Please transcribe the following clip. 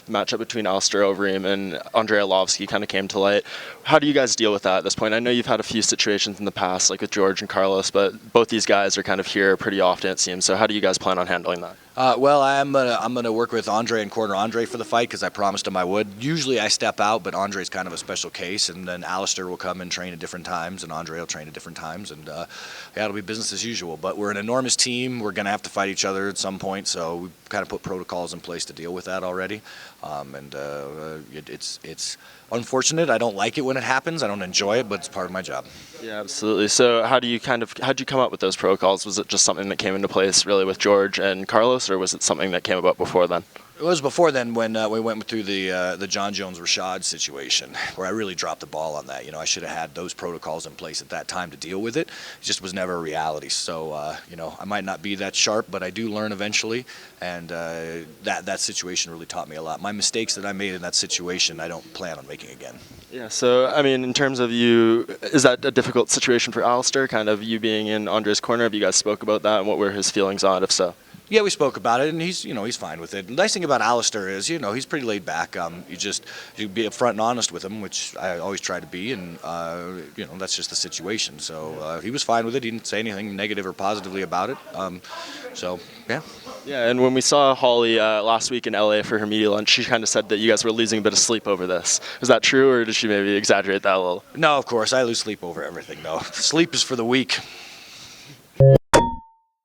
the matchup between Alistair Overeem and Andrei Arlovski kind of came to light. How do you guys deal with that at this point? I know you've had a few situations in the past, like with George and Carlos, but both these guys are kind of here pretty often, it seems. So how do you guys plan on handling that? Well, I'm gonna work with Andrei and corner Andrei for the fight because I promised him I would. Usually I step out, but Andrei's kind of a special case, and then Alistair will come and train at different times, and Andrei will train at different times, and yeah, it'll be business as usual. But we're an enormous team. We're gonna have to fight each other at some point, so we kind of put protocols in place to deal with that already. It's unfortunate. I don't like it when it happens. I don't enjoy it, but it's part of my job. Yeah, absolutely. So how'd you come up with those protocols? Was it just something that came into place really with George and Carlos, or was it something that came about before then? It was before then when we went through the John Jones-Rashad situation, where I really dropped the ball on that. You know, I should have had those protocols in place at that time to deal with it. It just was never a reality. So, you know, I might not be that sharp, but I do learn eventually, and that situation really taught me a lot. My mistakes that I made in that situation, I don't plan on making again. Yeah, so, I mean, in terms of you, is that a difficult situation for Alistair, kind of you being in Andrei's corner? Have you guys spoke about that, and what were his feelings on it, if so? Yeah, we spoke about it, and he's fine with it. The nice thing about Alistair is, he's pretty laid back. You be upfront and honest with him, which I always try to be, and that's just the situation. So he was fine with it. He didn't say anything negative or positively about it. So yeah. Yeah, and when we saw Holly last week in LA for her media lunch, she kind of said that you guys were losing a bit of sleep over this. Is that true, or did she maybe exaggerate that a little? No, of course I lose sleep over everything. No, sleep is for the weak.